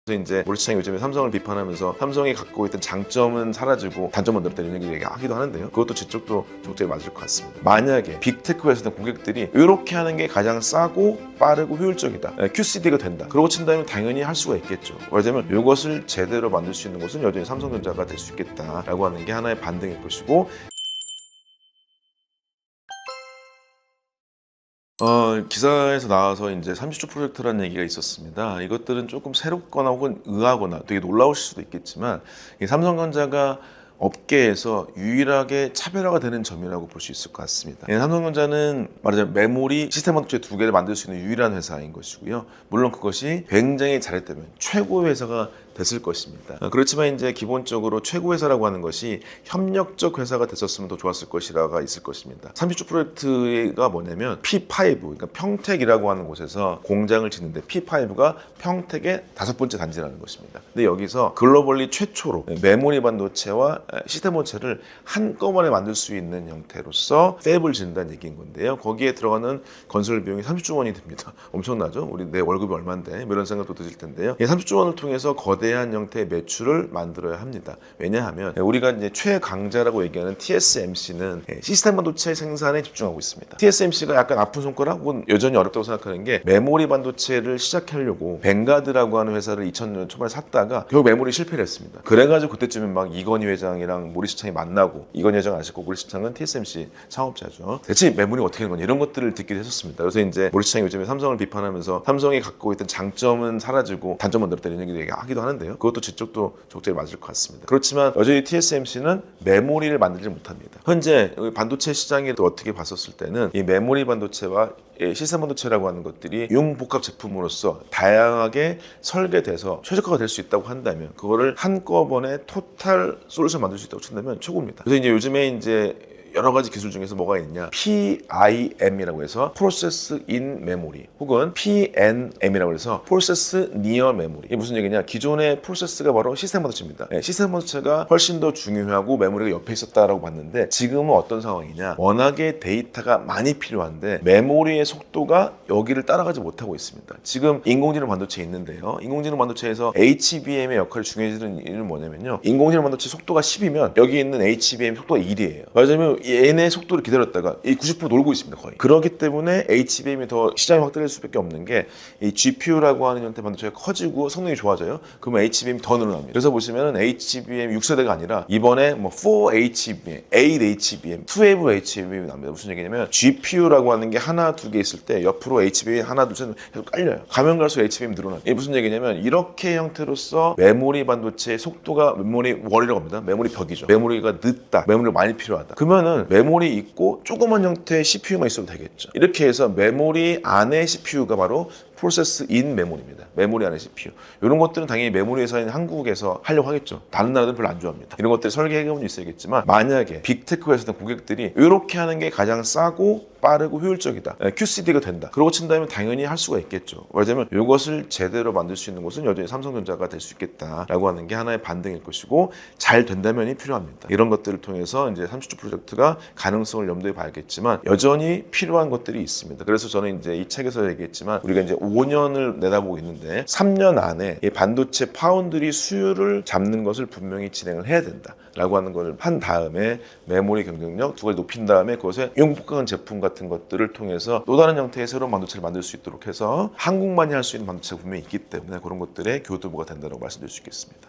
그래서 이제 모리시창이 요즘에 삼성을 비판하면서 삼성이 갖고 있던 장점은 사라지고 단점만 늘었다 이런 얘기 하기도 하는데요. 그것도 저쪽도 적절히 맞을 것 같습니다. 만약에 빅테크 회사든 고객들이 이렇게 하는 게 가장 싸고 빠르고 효율적이다, QCD가 된다, 그러고 친다면 당연히 할 수가 있겠죠. 왜냐하면 이것을 제대로 만들 수 있는 곳은 여전히 삼성전자가 될 수 있겠다라고 하는 게 하나의 반등일 것이고, 기사에서 나와서 이제 30조 프로젝트라는 얘기가 있었습니다. 이것들은 조금 새롭거나 혹은 의아하거나 되게 놀라우실 수도 있겠지만, 이 삼성전자가 업계에서 유일하게 차별화가 되는 점이라고 볼 수 있을 것 같습니다. 삼성전자는 말하자면 메모리 시스템 반도체 두 개를 만들 수 있는 유일한 회사인 것이고요. 물론 그것이 굉장히 잘했다면 최고의 회사가 됐을 것입니다. 그렇지만 이제 기본적으로 최고 회사라고 하는 것이 협력적 회사가 됐었으면 더 좋았을 것이라가 있을 것입니다. 30조 프로젝트가 뭐냐면 P5, 그러니까 평택이라고 하는 곳에서 공장을 짓는데, P5가 평택의 5번째 단지라는 것입니다. 근데 여기서 글로벌리 최초로 메모리 반도체와 시스템 반도체를 한꺼번에 만들 수 있는 형태로서 팹을 짓는다는 얘기인 건데요. 거기에 들어가는 건설 비용이 30조 원이 됩니다. 엄청나죠? 내 월급이 얼마인데? 이런 생각도 드실 텐데요. 30조 원을 통해서 거대한 형태의 매출을 만들어야 합니다. 왜냐하면 우리가 이제 최강자라고 얘기하는 TSMC는 시스템 반도체 생산에 집중하고 있습니다. TSMC가 약간 아픈 손가락 혹은 여전히 어렵다고 생각하는 게, 메모리 반도체를 시작하려고 뱅가드라고 하는 회사를 2000년 초반에 샀다가 결국 메모리 실패를 했습니다. 그래가지고 그때쯤에 막 이건희 회장이랑 모리시창이 만나고, 이건희 회장 아시고 모리시창은 TSMC 창업자죠. 대체 메모리 어떻게 하는 거냐 이런 것들을 듣기도 했었습니다. 그래서 이제 모리시창이 요즘에 삼성을 비판하면서 삼성이 갖고 있던 장점은 사라지고 단점만 늘었다 이런 얘기 하기도 하는데요. 그것도 저쪽도 적절히 맞을 것 같습니다. 그렇지만 여전히 TSMC는 메모리를 만들지 못합니다. 현재 반도체 시장에 또 어떻게 봤었을 때는 이 메모리 반도체와 시스템 반도체라고 하는 것들이 융복합 제품으로서 다양하게 설계돼서 최적화가 될 수 있다고 한다면, 그거를 한꺼번에 토탈 솔루션 만들 수 있다고 친다면 최고입니다. 그래서 이제 요즘에 이제 여러 가지 기술 중에서 뭐가 있냐, PIM이라고 해서 Process in Memory, 혹은 PNM이라고 해서 Process Near Memory. 이게 무슨 얘기냐, 기존의 프로세스가 바로 시스템 반도체입니다. 시스템 반도체가 훨씬 더 중요하고 메모리가 옆에 있었다라고 봤는데, 지금은 어떤 상황이냐, 워낙에 데이터가 많이 필요한데 메모리의 속도가 여기를 따라가지 못하고 있습니다. 지금 인공지능 반도체 있는데요, 인공지능 반도체에서 HBM의 역할이 중요해지는 이유는 뭐냐면요, 인공지능 반도체 속도가 10이면 여기 있는 HBM 속도가 1이에요. 맞으면 얘네 속도를 기다렸다가 이 90% 놀고 있습니다, 거의. 그렇기 때문에 HBM이 더 시장이 확대될 수밖에 없는 게, 이 GPU라고 하는 형태 반도체가 커지고 성능이 좋아져요. 그러면 HBM이 더 늘어납니다. 그래서 보시면은 HBM 6세대가 아니라 이번에 뭐 4HBM, 8HBM, 2웨이브 HBM이 납니다. 무슨 얘기냐면 GPU라고 하는 게 하나, 두 개 있을 때 옆으로 HBM 하나, 둘, 셋 계속 깔려요. 가면 갈수록 HBM이 늘어나요. 이게 무슨 얘기냐면, 이렇게 형태로서 메모리 반도체의 속도가, 메모리 월이라고 합니다. 메모리 벽이죠. 메모리가 늦다, 메모리가 많이 필요하다. 그러면은 메모리 있고 조그만 형태의 CPU만 있어도 되겠죠. 이렇게 해서 메모리 안에 CPU가 바로 프로세스 인 메모리입니다. 메모리 안에 CPU. 이런 것들은 당연히 메모리 회사인 한국에서 하려고 하겠죠. 다른 나라들은 별로 안 좋아합니다. 이런 것들 설계 해결은 있어야겠지만, 만약에 빅테크 회사든 고객들이 이렇게 하는 게 가장 싸고 빠르고 효율적이다, QCD가 된다, 그러고 친다면 당연히 할 수가 있겠죠. 왜냐하면 이것을 제대로 만들 수 있는 곳은 여전히 삼성전자가 될 수 있겠다라고 하는 게 하나의 반등일 것이고, 잘 된다면이 필요합니다. 이런 것들을 통해서 이제 30조 프로젝트가 가능성을 염두에 봐야겠지만, 여전히 필요한 것들이 있습니다. 그래서 저는 이제 이 책에서 얘기했지만, 우리가 이제 5년을 내다보고 있는데 3년 안에 이 반도체 파운드리 수요를 잡는 것을 분명히 진행을 해야 된다라고 하는 걸 한 다음에, 메모리 경쟁력 두 가지 높인 다음에 그것에 융복합 제품 같은 것들을 통해서 또 다른 형태의 새로운 반도체를 만들 수 있도록 해서 한국만이 할 수 있는 반도체가 분명히 있기 때문에, 그런 것들의 교두보가 된다고 말씀드릴 수 있겠습니다.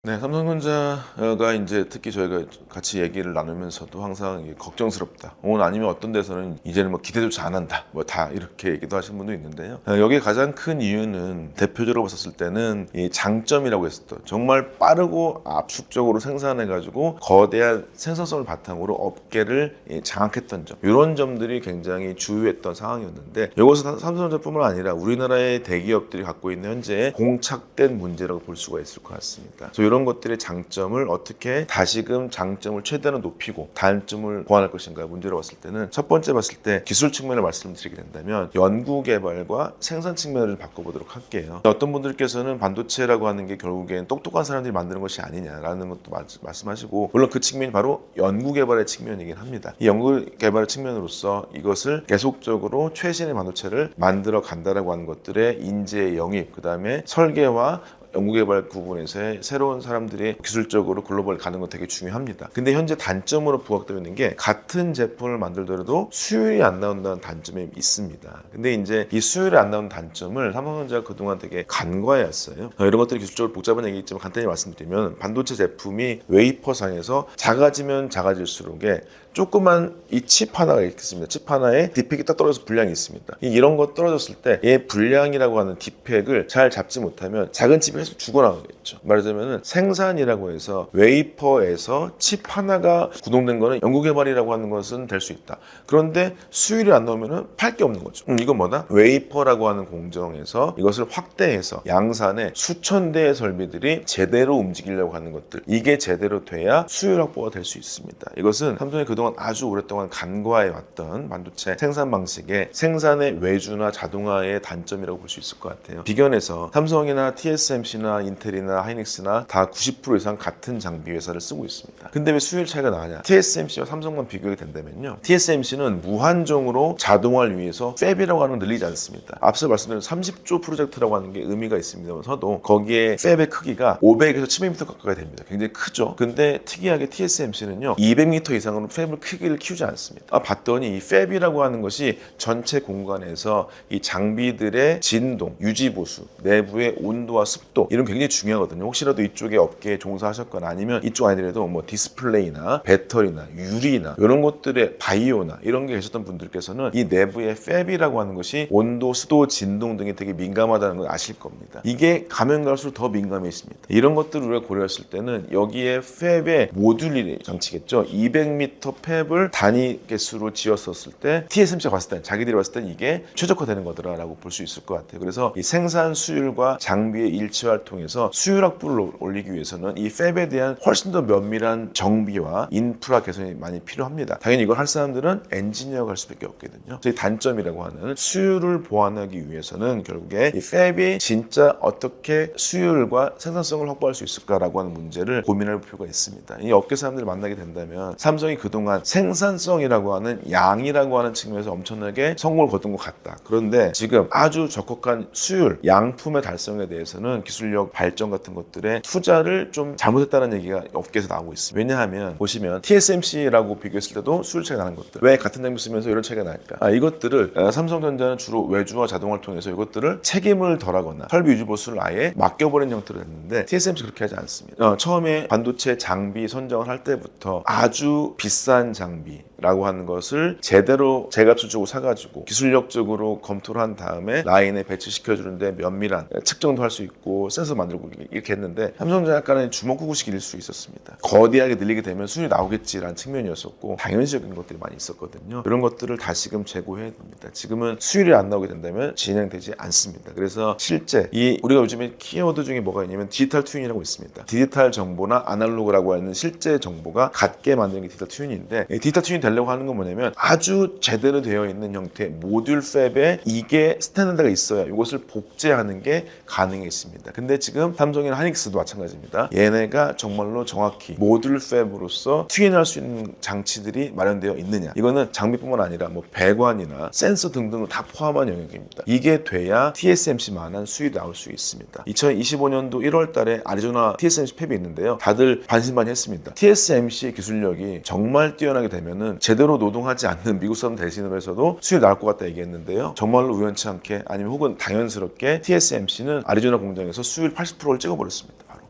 네, 삼성전자가 이제 특히 저희가 같이 얘기를 나누면서도 항상 걱정스럽다, 오늘 아니면 어떤 데서는 이제는 뭐 기대조차 안 한다, 뭐 다 이렇게 얘기도 하신 분도 있는데요. 여기에 가장 큰 이유는 대표적으로 봤었을 때는 이 장점이라고 했었던, 정말 빠르고 압축적으로 생산해가지고 거대한 생산성을 바탕으로 업계를 장악했던 점, 이런 점들이 굉장히 주요했던 상황이었는데, 이것은 삼성전자뿐만 아니라 우리나라의 대기업들이 갖고 있는 현재 공착된 문제라고 볼 수가 있을 것 같습니다. 그래서 이런 것들의 장점을 어떻게 다시금 장점을 최대한 높이고 단점을 보완할 것인가 문제로 봤을 때는 첫 번째 봤을 때 기술 측면을 말씀드리게 된다면 연구 개발과 생산 측면을 바꿔보도록 할게요. 어떤 분들께서는 반도체라고 하는 게 결국엔 똑똑한 사람들이 만드는 것이 아니냐라는 것도 말씀하시고, 물론 그 측면이 바로 연구 개발의 측면이긴 합니다. 이 연구 개발의 측면으로서 이것을 계속적으로 최신의 반도체를 만들어 간다라고 하는 것들의 인재 영입, 그 다음에 설계와 연구개발 부분에서의 새로운 사람들이 기술적으로 글로벌 가는 건 되게 중요합니다. 근데 현재 단점으로 부각되어 있는 게 같은 제품을 만들더라도 수율이 안 나온다는 단점이 있습니다. 근데 이제 이 수율이 안 나오는 단점을 삼성전자가 그동안 되게 간과해왔어요. 이런 것들이 기술적으로 복잡한 얘기겠지만 간단히 말씀드리면 반도체 제품이 웨이퍼상에서 작아지면 작아질수록에 조그만 이 칩 하나가 있습니다. 칩 하나에 디펙이 딱 떨어져서 불량이 있습니다. 이런 거 떨어졌을 때 이 불량이라고 하는 디펙을 잘 잡지 못하면 작은 칩이 계속 죽어나가겠죠. 말하자면 생산이라고 해서 웨이퍼에서 칩 하나가 구동된 거는 연구개발이라고 하는 것은 될 수 있다. 그런데 수율이 안 나오면 팔 게 없는 거죠. 이건 뭐다? 웨이퍼라고 하는 공정에서 이것을 확대해서 양산에 수천 대의 설비들이 제대로 움직이려고 하는 것들, 이게 제대로 돼야 수율 확보가 될 수 있습니다. 이것은 삼성이 그동안 아주 오랫동안 간과해왔던 반도체 생산 방식의 생산의 외주나 자동화의 단점이라고 볼 수 있을 것 같아요. 비견해서 삼성이나 TSMC나 인텔이나 하이닉스나 다 90% 이상 같은 장비 회사를 쓰고 있습니다. 근데 왜 수율 차이가 나냐? TSMC와 삼성만 비교가 된다면요, TSMC는 무한정으로 자동화를 위해서 팹이라고 하는 걸 늘리지 않습니다. 앞서 말씀드린 30조 프로젝트라고 하는 게 의미가 있습니다만서도 거기에 팹의 크기가 500에서 700m 가까이 됩니다. 굉장히 크죠. 근데 특이하게 TSMC는요 200m 이상으로 팹을 크기를 키우지 않습니다. 봤더니 이 팹이라고 하는 것이 전체 공간에서 이 장비들의 진동, 유지보수, 내부의 온도와 습도, 이런 굉장히 중요하거든요. 혹시라도 이쪽에 업계에 종사하셨거나 아니면 이쪽 아니더라도 뭐 디스플레이나 배터리나 유리나 이런 것들의 바이오나 이런 게 계셨던 분들께서는 이 내부의 팹이라고 하는 것이 온도, 습도, 진동 등이 되게 민감하다는 걸 아실 겁니다. 이게 가면 갈수록 더 민감해집니다. 이런 것들을 우리가 고려했을 때는 여기에 팹의 모듈 장치겠죠. 200m 팹을 단위 개수로 지었었을 때 TSMC가 봤을 때, 자기들이 봤을 때 이게 최적화되는 거더라라고 볼 수 있을 것 같아요. 그래서 이 생산 수율과 장비의 일치화를 통해서 수율 확보를 올리기 위해서는 이 팹에 대한 훨씬 더 면밀한 정비와 인프라 개선이 많이 필요합니다. 당연히 이걸 할 사람들은 엔지니어가 할 수밖에 없거든요. 저희 단점이라고 하는 수율을 보완하기 위해서는 결국에 이 팹이 진짜 어떻게 수율과 생산성을 확보할 수 있을까라고 하는 문제를 고민할 필요가 있습니다. 이 업계 사람들을 만나게 된다면 삼성이 그동안 생산성이라고 하는 양이라고 하는 측면에서 엄청나게 성공을 거둔 것 같다. 그런데 지금 아주 적극한 수율, 양품의 달성에 대해서는 기술력 발전 같은 것들에 투자를 좀 잘못했다는 얘기가 업계에서 나오고 있습니다. 왜냐하면 보시면 TSMC라고 비교했을 때도 수율 차이가 나는 것들, 왜 같은 장비 쓰면서 이런 차이가 날까? 이것들을 삼성전자는 주로 외주와 자동화를 통해서 이것들을 책임을 덜하거나 설비 유지 보수를 아예 맡겨버린 형태로 했는데 TSMC 그렇게 하지 않습니다. 처음에 반도체 장비 선정을 할 때부터 아주 비싼 장비라고 하는 것을 제대로 제값을 주고 사가지고 기술력적으로 검토를 한 다음에 라인에 배치시켜주는데 면밀한 측정도 할 수 있고 센서 만들고 이렇게 했는데 삼성전자 약간의 주먹구구식일 수 있었습니다. 거대하게 늘리게 되면 수율이 나오겠지라는 측면이었었고 당연시적인 것들이 많이 있었거든요. 이런 것들을 다시금 재고해야 됩니다. 지금은 수율이 안 나오게 된다면 진행되지 않습니다. 그래서 실제 우리가 요즘에 키워드 중에 뭐가 있냐면 디지털 튠이라고 있습니다. 디지털 정보나 아날로그라고 하는 실제 정보가 같게 만드는 게 디지털 튠인데, 디지털 튠이 되려고 하는 건 뭐냐면 아주 제대로 되어 있는 형태 모듈 팹에 이게 스탠다드가 있어야 이것을 복제하는 게 가능해 있습니다. 근데 지금 삼성이나 하이닉스도 마찬가지입니다. 얘네가 정말로 정확히 모듈 팹으로서 튠할 수 있는 장치들이 마련되어 있느냐, 이거는 장비뿐만 아니라 뭐 배관이나 센서 등등을 다 포함한 영역입니다. 이게 돼야 TSMC만한 수율이 나올 수 있습니다. 2025년도 1월 달에 아리조나 TSMC 팹이 있는데요, 다들 반신반의했습니다. TSMC의 기술력이 정말 뛰어나게 되면은 제대로 노동하지 않는 미국 사람 대신으로 해서도 수율이 나올 것 같다 얘기했는데요, 정말로 우연치 않게 아니면 혹은 당연스럽게 TSMC는 아리조나 공장에서 수율 80%를 찍어버렸습니다. 바로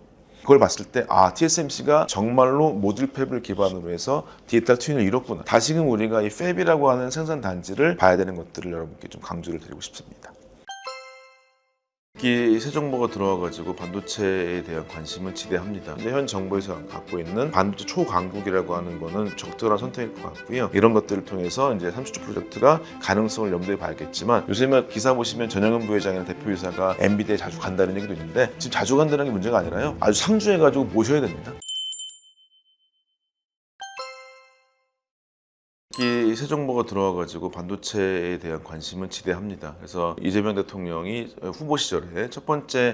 그걸 봤을 때 TSMC가 정말로 모듈 팹을 기반으로 해서 디지털 튠을 이뤘구나. 다시금 우리가 이 팹이라고 하는 생산 단지를 봐야 되는 것들을 여러분께 좀 강조를 드리고 싶습니다. 특히 새 정부가 들어와가지고 반도체에 대한 관심은 지대합니다. 근데 현 정부에서 갖고 있는 반도체 초강국이라고 하는 거는 적절한 선택일 것 같고요. 이런 것들을 통해서 이제 30조 프로젝트가 가능성을 염두에 봐야겠지만, 요즘에 기사 보시면 전영은 부회장이나 대표이사가 엔비디아에 자주 간다는 얘기도 있는데, 지금 자주 간다는 게 문제가 아니라요, 아주 상주해가지고 모셔야 됩니다. 특히 새 정부가 들어와가지고 반도체에 대한 관심은 지대합니다. 그래서 이재명 대통령이 후보 시절에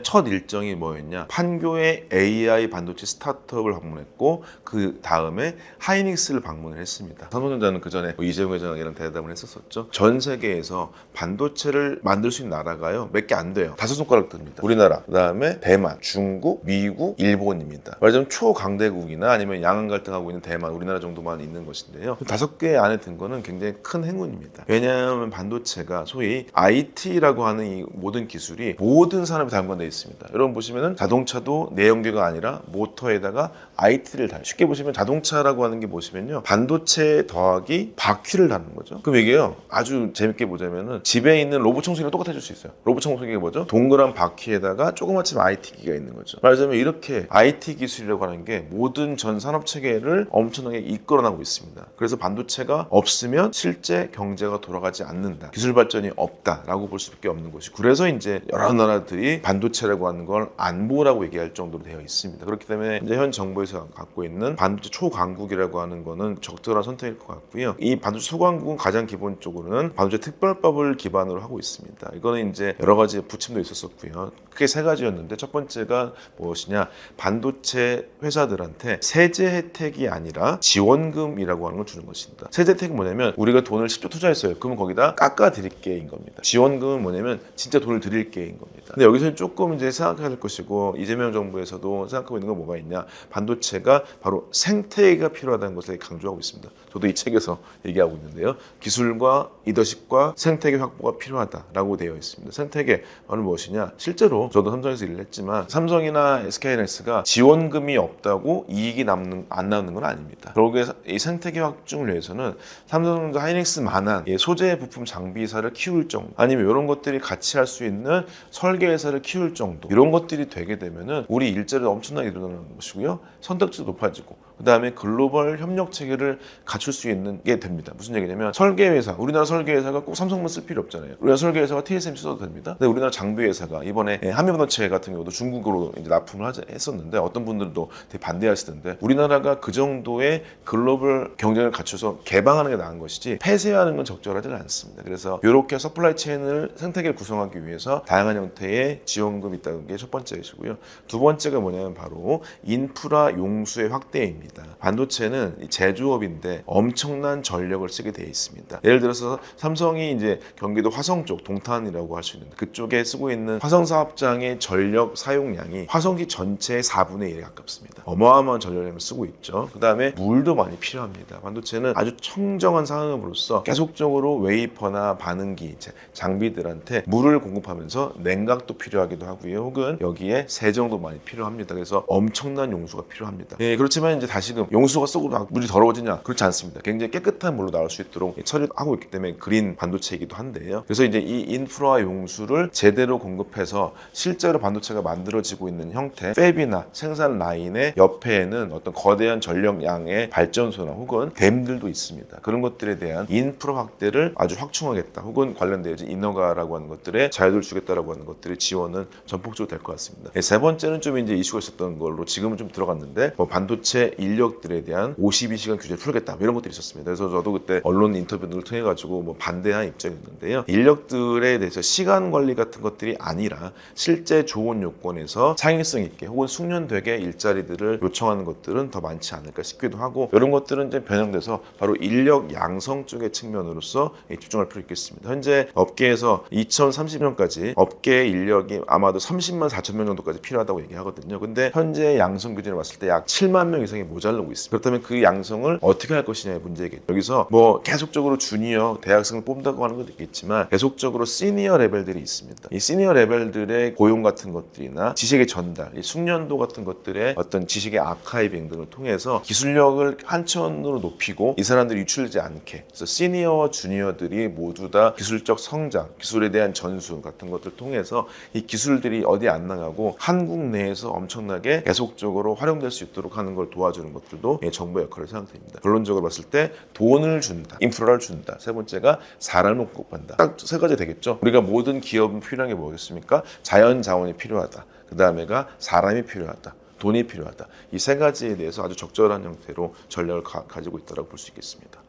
첫 일정이 뭐였냐, 판교의 AI 반도체 스타트업을 방문했고, 그 다음에 하이닉스를 방문을 했습니다. 삼성전자는 그 전에 이재용 회장이랑 대담을 했었었죠. 전 세계에서 반도체를 만들 수 있는 나라가요, 몇 개 안 돼요. 5손가락 듭니다. 우리나라, 그 다음에 대만, 중국, 미국, 일본입니다. 말하자면 초강대국이나 아니면 양안 갈등하고 있는 대만, 우리나라 정도만 있는 것인데요. 5개 안에 든 거는 굉장히 큰 행운입니다. 왜냐하면 반도체가 소위 IT라고 하는 이 모든 기술이 모든 산업에 담관되어 있습니다. 여러분 보시면은 자동차도 내연기가 아니라 모터에다가 IT를 달아요. 쉽게 보시면 자동차라고 하는 게 보시면요, 반도체 더하기 바퀴를 다는 거죠. 그럼 이게요, 아주 재밌게 보자면은 집에 있는 로봇 청소기랑 똑같아질 수 있어요. 로봇 청소기가 뭐죠? 동그란 바퀴에다가 조그맣지만 IT기가 있는 거죠. 말하자면 이렇게 IT 기술이라고 하는 게 모든 전 산업 체계를 엄청나게 이끌어나고 있습니다. 그래서 반도체가 없으면 실제 경제가 돌아가지 않는다, 기술 발전이 없다라고 볼 수밖에 없는 것이고, 그래서 이제 여러 나라들이 반도체라고 하는 걸 안보라고 얘기할 정도로 되어 있습니다. 그렇기 때문에 이제 현 정부에서 갖고 있는 반도체 초강국이라고 하는 거는 적절한 선택일 것 같고요. 이 반도체 초강국은 가장 기본적으로는 반도체 특별법을 기반으로 하고 있습니다. 이거는 이제 여러 가지 부침도 있었었고요. 크게 3가지였는데, 첫 번째가 무엇이냐, 반도체 회사들한테 세제 혜택이 아니라 지원금이라고 하는 걸 주는 것입니다. 세제 혜택은 뭐냐면, 우리가 돈을 10조 투자했어요. 그러면 거기다 깎아드릴게인 겁니다. 지원금은 뭐냐면 진짜 돈을 드릴게인 겁니다. 근데 여기서 조금 이제 생각해야 될 것이고, 이재명 정부에서도 생각하고 있는 건 뭐가 있냐, 반도체가 바로 생태계가 필요하다는 것을 강조하고 있습니다. 저도 이 책에서 얘기하고 있는데요, 기술과 리더십과 생태계 확보가 필요하다라고 되어 있습니다. 생태계는 무엇이냐, 실제로 저도 삼성에서 일을 했지만 삼성이나 SK하이닉스가 지원금이 없다고 이익이 안 나오는 건 아닙니다. 그러기 이 생태계 확충을 위해서는 삼성전자 하이닉스만한 소재 부품 장비사를 키울 정도, 아니면 이런 것들이 같이 할 수 있는 설계회사를 키울 정도, 이런 것들이 되게 되면은 우리 일자리가 엄청나게 늘어나는 것이고요, 선택지도 높아지고, 그 다음에 글로벌 협력 체계를 갖출 수 있는 게 됩니다. 무슨 얘기냐면, 설계회사, 우리나라 설계회사가 꼭 삼성만 쓸 필요 없잖아요. 우리나라 설계회사가 TSMC 써도 됩니다. 근데 우리나라 장비회사가 이번에 한미반도체 같은 경우도 중국으로 이제 납품을 했었는데, 어떤 분들도 되게 반대하시던데, 우리나라가 그 정도의 글로벌 경쟁을 갖춰서 개방하는 게 나은 것이지 폐쇄하는 건 적절하지는 않습니다. 그래서 이렇게 서플라이 체인을, 생태계를 구성하기 위해서 다양한 형태의 지원금이 있다는 게 첫 번째이시고요. 두 번째가 뭐냐면 바로 인프라 용수의 확대입니다. 반도체는 제조업인데 엄청난 전력을 쓰게 되어 있습니다. 예를 들어서 삼성이 이제 경기도 화성 쪽, 동탄이라고 할 수 있는데, 그쪽에 쓰고 있는 화성 사업장의 전력 사용량이 화성시 전체의 4분의 1에 가깝습니다. 어마어마한 전력량을 쓰고 있죠. 그 다음에 물도 많이 필요합니다. 반도체는 아주 청정한 산업으로서 계속적으로 웨이퍼나 반응기 장비들한테 물을 공급하면서 냉각도 필요하기도 하고요, 혹은 여기에 세정도 많이 필요합니다. 그래서 엄청난 용수가 필요합니다. 그렇지만 이제 다시금 용수가 썩고 물이 더러워지냐, 그렇지 않습니다. 굉장히 깨끗한 물로 나올 수 있도록 처리하고 있기 때문에 그린 반도체이기도 한데요. 그래서 이제 이 인프라 용수를 제대로 공급해서 실제로 반도체가 만들어지고 있는 형태, 팹이나 생산 라인의 옆에는 어떤 거대한 전력량의 발전소나 혹은 댐들도 있습니다. 그런 것들에 대한 인프라 확대를 아주 확충하겠다, 혹은 관련되어 인허가라고 하는 것들에 자유도를 주겠다라고 하는 것들의 지원은 전폭적으로 될 것 같습니다. 세 번째는 좀 이제 이슈가 있었던 걸로 지금은 좀 들어갔는데, 반도체 인력들에 대한 52시간 규제를 풀겠다, 이런 것들이 있었습니다. 그래서 저도 그때 언론 인터뷰를 통해 가지고 반대한 입장이었는데요, 인력들에 대해서 시간 관리 같은 것들이 아니라 실제 좋은 요건에서 창의성 있게 혹은 숙련되게 일자리들을 요청하는 것들은 더 많지 않을까 싶기도 하고, 이런 것들은 이제 변형돼서 바로 인력 양성 쪽의 측면으로서 집중할 필요 있겠습니다. 현재 업계에서 2030년까지 업계 인력이 아마도 30만 4천 명 정도까지 필요하다고 얘기하거든요. 근데 현재 양성 기준을 봤을 때 약 7만 명 이상이 모자라고 있습니다. 그렇다면 그 양성을 어떻게 할 것이냐의 문제겠죠. 여기서 뭐 계속적으로 주니어 대학생을 뽑는다고 하는 것도 있겠지만 계속적으로 시니어 레벨들이 있습니다. 이 시니어 레벨들의 고용 같은 것들이나 지식의 전달, 이 숙련도 같은 것들의 어떤 지식의 아카이빙 등을 통해서 기술력을 한천으로 높이고 이 사람들이 유출되지 않게, 그래서 시니어와 주니어들이 모두 다 기술적 성장, 기술에 대한 전수 같은 것들을 통해서 이 기술들이 어디 안 나가고 한국 내에서 엄청나게 계속적으로 활용될 수 있도록 하는 걸 도와주는 것들도 정부의 역할을 생각됩니다. 결론적으로 봤을 때 돈을 준다, 인프라를 준다. 세 번째가 사람을 공급한다. 딱 세 가지 되겠죠. 우리가 모든 기업은 필요한 게 뭐겠습니까? 자연 자원이 필요하다. 그 다음에가 사람이 필요하다. 돈이 필요하다. 이 세 가지에 대해서 아주 적절한 형태로 전략을 가지고 있다고 볼 수 있겠습니다.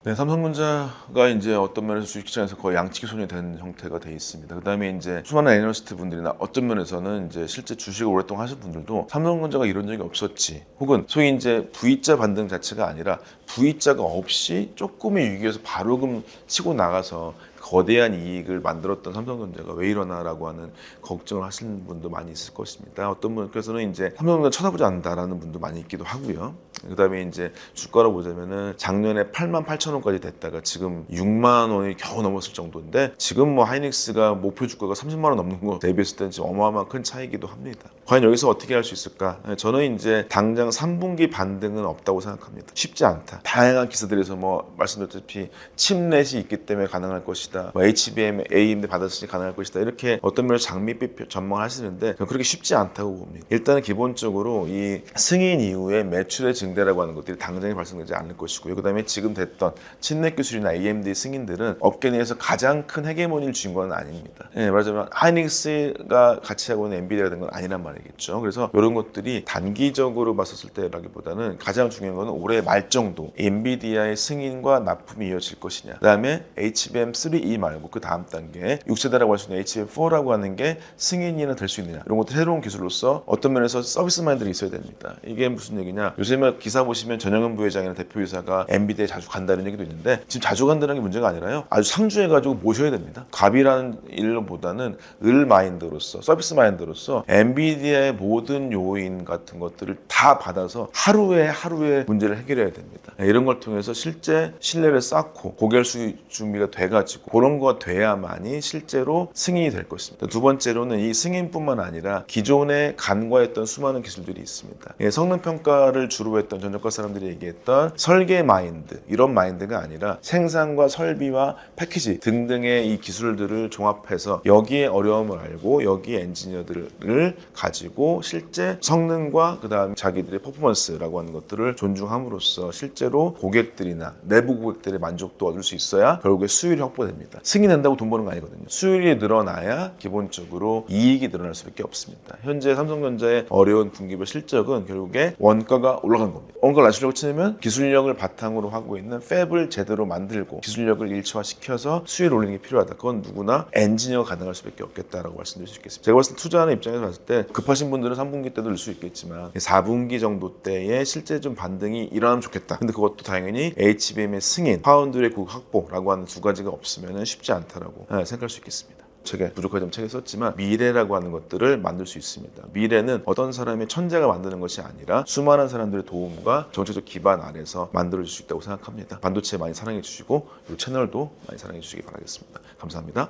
네, 삼성전자가 이제 어떤 면에서 주식시장에서 거의 양치기 손이 된 형태가 돼 있습니다. 그 다음에 이제 수많은 애널리스트 분들이나 어떤 면에서는 이제 실제 주식을 오랫동안 하신 분들도 삼성전자가 이런 적이 없었지, 혹은 소위 이제 V자 반등 자체가 아니라 V자가 없이 조금의 위기에서 바로 치고 나가서 거대한 이익을 만들었던 삼성전자가 왜 이러나라고 하는 걱정을 하시는 분도 많이 있을 것입니다. 어떤 분께서는 이제 삼성전자 쳐다보지 않는다라는 분도 많이 있기도 하고요. 그 다음에 이제 주가로 보자면은 작년에 88,000원까지 됐다가 지금 6만 원이 겨우 넘었을 정도인데, 지금 뭐 하이닉스가 목표 주가가 30만 원 넘는 거 대비했을 때는 지금 어마어마한 큰 차이기도 합니다. 과연 여기서 어떻게 할 수 있을까? 저는 이제 당장 3분기 반등은 없다고 생각합니다. 쉽지 않다. 다양한 기사들에서 뭐 말씀드렸다시피 칩넷이 있기 때문에 가능할 것이다. 뭐 HBM, AMD 받았으니 가능할 것이다. 이렇게 어떤 면에서 장밋빛 전망을 하시는데 저는 그렇게 쉽지 않다고 봅니다. 일단은 기본적으로 이 승인 이후에 매출의 증대라고 하는 것들이 당장에 발생되지 않을 것이고요. 그 다음에 지금 됐던 칩넷 기술이나 AMD 승인들은 업계 내에서 가장 큰 헤게모니를 쥔 건 아닙니다. 말하자면 하이닉스가 같이 하고 있는 엔비디아가 된 건 아니란 말이겠죠. 그래서 이런 것들이 단기적으로 봤었을 때라기보다는 가장 중요한 건 올해 말 정도 엔비디아의 승인과 납품이 이어질 것이냐, 그 다음에 HBM3E 말고 그 다음 단계 6세대라고 할 수 있는 HBM4라고 하는 게 승인이나 될 수 있느냐, 이런 것도 새로운 기술로서 어떤 면에서 서비스 마인드가 있어야 됩니다. 이게 무슨 얘기냐, 요새 기사 보시면 전영은 부회장이나 대표이사가 엔비디아에 자주 간다는 얘기도 있는데, 지금 자주 간다는 게 문제가 아니라요, 아주 상주해가지고 모셔야 됩니다. 갑이라는 일보다는 을 마인드로서, 서비스 마인드로서 엔비디아의 모든 요인 같은 것들을 다 받아서 하루에 문제를 해결해야 됩니다. 이런 걸 통해서 실제 신뢰를 쌓고 고결 준비가 돼가지고 그런 거 돼야만이 실제로 승인이 될 것입니다. 두 번째로는 이 승인뿐만 아니라 기존에 간과했던 수많은 기술들이 있습니다. 성능 평가를 주로 했던 전전과 사람들이 얘기했던 설계 마인드, 이런 마인드가 아니라 생산과 설비와 패키지 등등의 이 기술들을 종합해서 여기에 어려움을 알고 여기에 엔지니어들을 가지고 실제 성능과 그 다음 자기들의 퍼포먼스라고 하는 것들을 존중함으로써 실제로 고객들이나 내부 고객들의 만족도 얻을 수 있어야 결국에 수율이 확보됩니다. 승인한다고 돈 버는 거 아니거든요. 수율이 늘어나야 기본적으로 이익이 늘어날 수밖에 없습니다. 현재 삼성전자의 어려운 분기별 실적은 결국에 원가가 올라간 겁니다. 원가를 낮추려고 치면 기술력을 바탕으로 하고 있는 팹을 제대로 만들고 기술력을 일치화시켜서 수율을 올리는 게 필요하다. 그건 누구나 엔지니어가 가능할 수밖에 없겠다라고 말씀드릴 수 있겠습니다. 제가 봤을 때 투자하는 입장에서 봤을 때 급하신 분들은 3분기 때도 늘 수 있겠지만 4분기 정도 때에 실제 좀 반등이 일어나면 좋겠다. 근데 그것도 당연히 HBM의 승인, 파운드의 그 확보라고 하는 두 가지가 없으면 쉽지 않다라고 생각할 수 있겠습니다. 책에 부족한 점 책에 썼지만 미래라고 하는 것들을 만들 수 있습니다. 미래는 어떤 사람의 천재가 만드는 것이 아니라 수많은 사람들의 도움과 정책적 기반 아래서 만들어질 수 있다고 생각합니다. 반도체 많이 사랑해 주시고 이 채널도 많이 사랑해 주시기 바라겠습니다. 감사합니다.